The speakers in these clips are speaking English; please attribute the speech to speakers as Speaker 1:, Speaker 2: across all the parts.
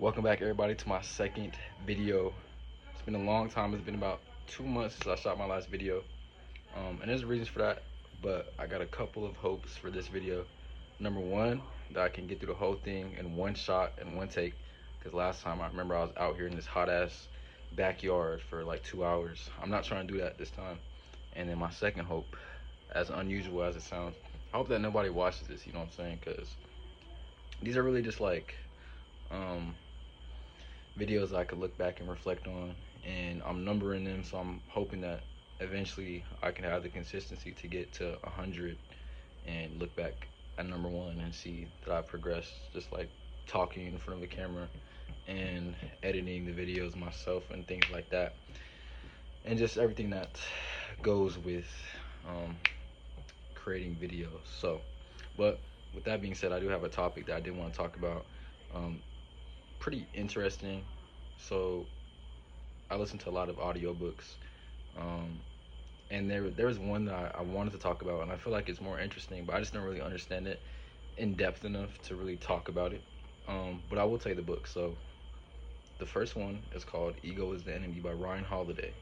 Speaker 1: Welcome back, everybody, to my second video. It's been a long time. It's been about 2 months since I shot my last video, and there's reasons for that, but I got a couple of hopes for this video. Number one, that I can get through the whole thing in one shot and one take, because last time I remember I was out here in this hot ass backyard for like 2 hours. I'm not trying to do that this time. And then my second hope, as unusual as it sounds, I hope that nobody watches this, you know what I'm saying, because these are really just like videos I could look back and reflect on, and I'm numbering them, so I'm hoping that eventually I can have the consistency to get to 100 and look back at number one and see that I've progressed, just like talking in front of a camera and editing the videos myself and things like that, and just everything that goes with creating videos. So, but with that being said, I do have a topic that I did want to talk about. Pretty interesting. So I listen to a lot of audiobooks, and there was one that I wanted to talk about, and I feel like it's more interesting, but I just don't really understand it in depth enough to really talk about it. But I will tell you the book. So the first one is called Ego is the Enemy by Ryan Holiday.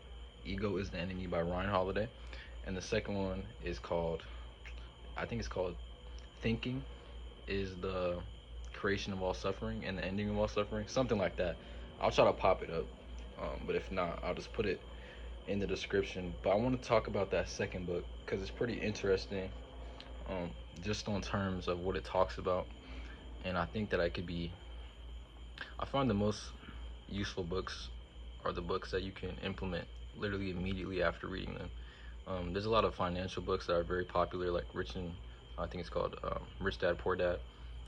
Speaker 1: Ego is the Enemy by Ryan Holiday. And the second one is called, I think it's called Thinking is the Creation of All Suffering and the Ending of All Suffering, something like that. I'll try to pop it up, but if not, I'll just put it in the description. But I want to talk about that second book because it's pretty interesting, just on terms of what it talks about. And I think that I find the most useful books are the books that you can implement literally immediately after reading them. There's a lot of financial books that are very popular, like I think it's called Rich Dad Poor Dad.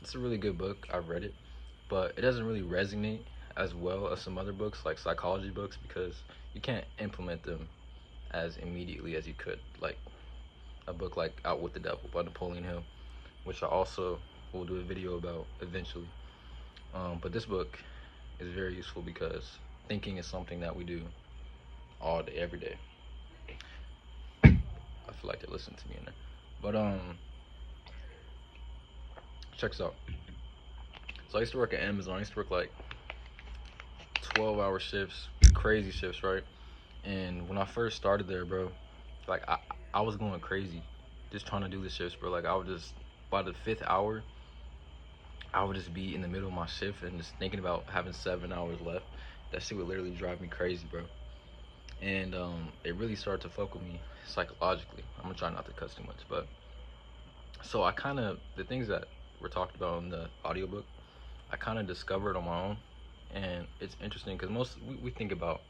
Speaker 1: It's a really good book. I've read it, but it doesn't really resonate as well as some other books, like psychology books, because you can't implement them as immediately as you could, like a book like Out with the Devil by Napoleon Hill, which I also will do a video about eventually. But this book is very useful because thinking is something that we do all day, every day. I feel like they're listening to me in there. But check this out. So I used to work at Amazon. I used to work like 12-hour shifts, crazy shifts, right? And when I first started there, bro, like I was going crazy just trying to do the shifts, bro. Like I would just, by the 5th hour, I would just be in the middle of my shift and just thinking about having 7 hours left. That shit would literally drive me crazy, bro. And it really started to fuck with me psychologically. I'm gonna try not to cuss too much, but so the things that were talked about in the audiobook, I kind of discovered on my own. And it's interesting because we think about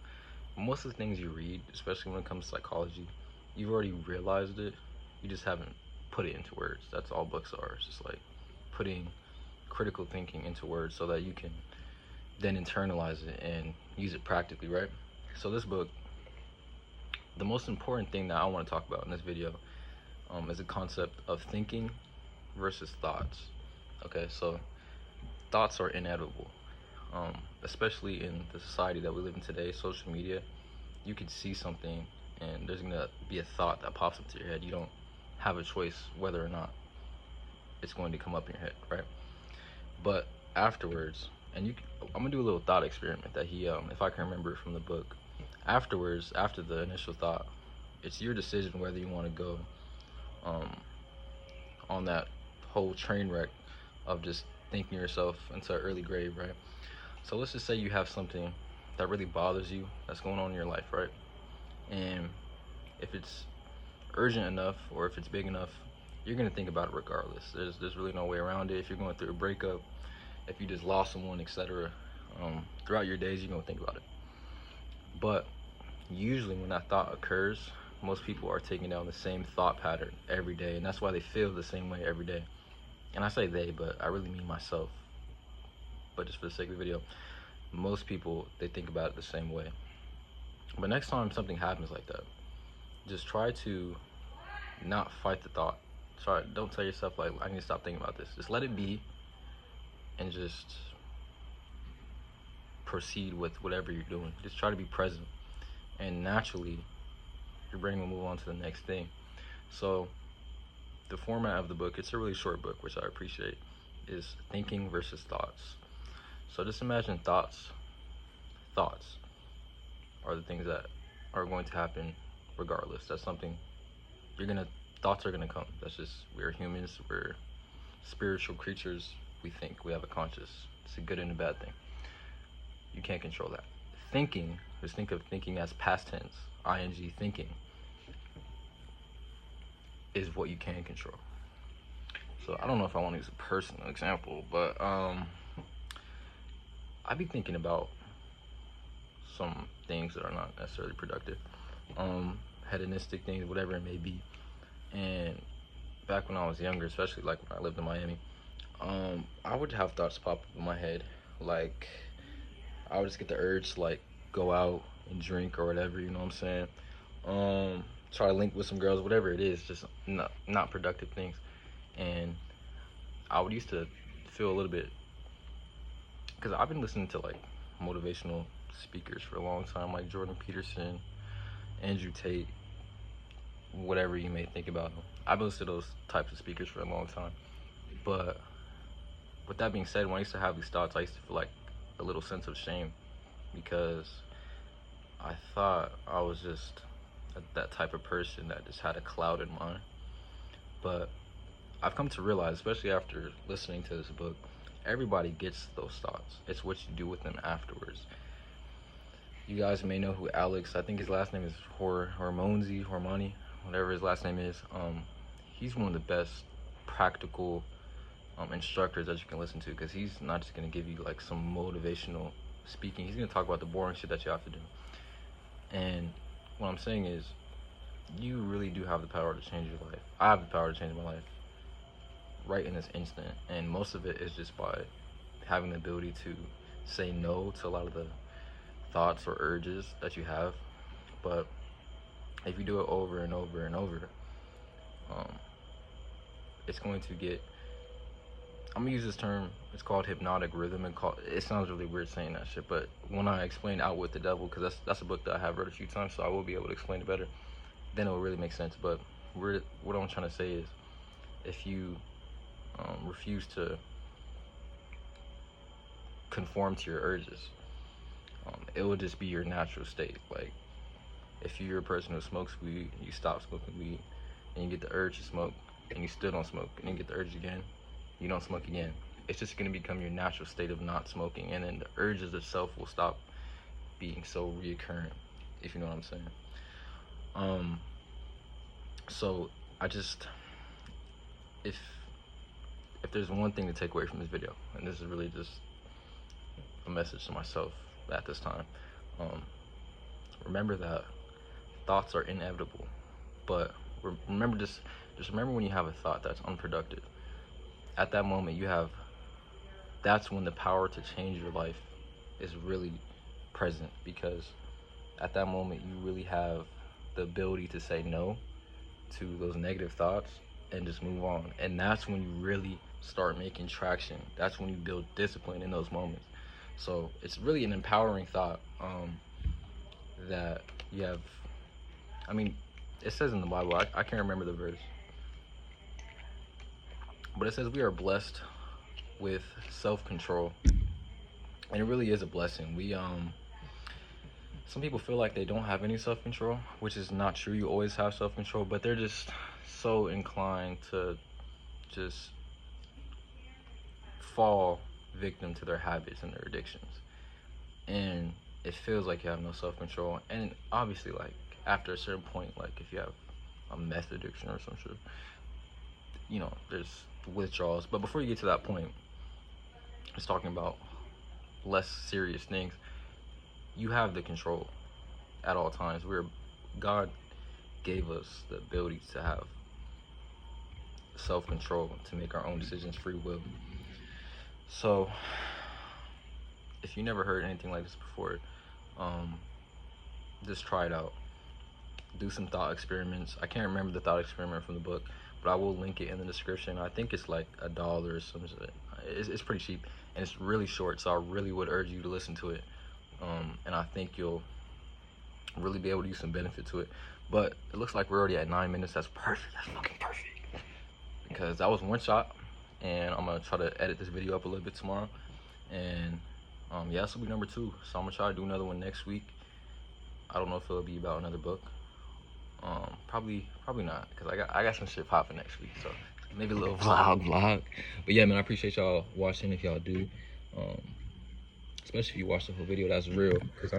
Speaker 1: most of the things you read, especially when it comes to psychology, you've already realized it, you just haven't put it into words. That's all books are. It's just like putting critical thinking into words so that you can then internalize it and use it practically, right? So this book, the most important thing that I want to talk about in this video is the concept of thinking versus thoughts. Okay, so thoughts are inevitable, especially in the society that we live in today, social media. You could see something and there's gonna be a thought that pops into your head. You don't have a choice whether or not it's going to come up in your head, right? But afterwards, I'm gonna do a little thought experiment that if I can remember from the book. Afterwards, after the initial thought, it's your decision whether you want to go on that whole train wreck of just thinking yourself into an early grave, right? So let's just say you have something that really bothers you that's going on in your life, right? And if it's urgent enough or if it's big enough, you're gonna think about it regardless. There's really no way around it. If you're going through a breakup, if you just lost someone, etc., throughout your days, you're gonna think about it. But usually when that thought occurs, most people are taking down the same thought pattern every day, and that's why they feel the same way every day. And I say they, but I really mean myself. But just for the sake of the video, most people, they think about it the same way. But next time something happens like that, just try to not fight the thought. Don't tell yourself like, I need to stop thinking about this. Just let it be and just proceed with whatever you're doing. Just try to be present, and naturally your brain will move on to the next thing. So the format of the book, it's a really short book, which I appreciate, is thinking versus thoughts. So just imagine thoughts. Thoughts are the things that are going to happen regardless. That's something you're gonna, thoughts are gonna come. That's just, we're humans, we're spiritual creatures. We think, we have a conscious. It's a good and a bad thing. You can't control that. Thinking, just think of thinking as past tense, ing, thinking, is what you can control. So I don't know if I want to use a personal example, but I be thinking about some things that are not necessarily productive, hedonistic things, whatever it may be. And back when I was younger, especially like when I lived in Miami, I would have thoughts pop up in my head, like I would just get the urge to like go out and drink or whatever, you know what I'm saying? Try to link with some girls, whatever it is, just not productive things. And I would used to feel a little bit, because I've been listening to like motivational speakers for a long time, like Jordan Peterson, Andrew Tate, whatever you may think about them. I've been listening to those types of speakers for a long time. But with that being said, when I used to have these thoughts, I used to feel like a little sense of shame, because I thought I was just that type of person that just had a clouded mind. But I've come to realize, especially after listening to this book, everybody gets those thoughts. It's what you do with them afterwards. You guys may know who Alex, I think his last name is Hormoni, whatever his last name is. He's one of the best practical instructors that you can listen to, because he's not just going to give you like some motivational speaking. He's going to talk about the boring shit that you have to do. And what I'm saying is, you really do have the power to change your life. I have the power to change my life right in this instant, and most of it is just by having the ability to say no to a lot of the thoughts or urges that you have. But if you do it over and over and over, it's going to get, I'm gonna use this term, it's called hypnotic rhythm, and it sounds really weird saying that shit, but when I explain Out With the Devil, because that's a book that I have read a few times, so I will be able to explain it better, then it will really make sense. But what I'm trying to say is, if you refuse to conform to your urges, it will just be your natural state. Like, if you're a person who smokes weed, you stop smoking weed, and you get the urge to smoke, and you still don't smoke, and you get the urge again, you don't smoke again. It's just going to become your natural state of not smoking, and then the urges itself will stop being so reoccurring, if you know what I'm saying. So I just, if there's one thing to take away from this video, and this is really just a message to myself at this time, remember that thoughts are inevitable. But remember, just remember, when you have a thought that's unproductive, at that moment that's when the power to change your life is really present, because at that moment you really have the ability to say no to those negative thoughts and just move on. And that's when you really start making traction. That's when you build discipline in those moments. So it's really an empowering thought, that you have. I mean, it says in the Bible, I can't remember the verse, but it says we are blessed with self-control, and it really is a blessing. Some people feel like they don't have any self-control, which is not true. You always have self-control, but they're just so inclined to just fall victim to their habits and their addictions, and it feels like you have no self-control. And obviously, like, after a certain point, like if you have a meth addiction or some shit, you know, there's withdrawals. But before you get to that point, it's talking about less serious things. You have the control at all times. God gave us the ability to have self-control, to make our own decisions, free will. So if you never heard anything like this before, just try it out. Do some thought experiments. I can't remember the thought experiment from the book, but I will link it in the description. I think it's like $1 or something. It's pretty cheap, and it's really short, so I really would urge you to listen to it. And I think you'll really be able to use some benefit to it. But it looks like we're already at 9 minutes. That's perfect. That's fucking perfect. Because that was one shot, and I'm gonna try to edit this video up a little bit tomorrow, and Yeah, this will be number 2. So I'm gonna try to do another one next week. I don't know if it'll be about another book. Probably not, because I got some shit popping next week. So maybe a little vlog. But yeah, man, I appreciate y'all watching. If y'all do, especially if you watch the whole video, that's real. Cause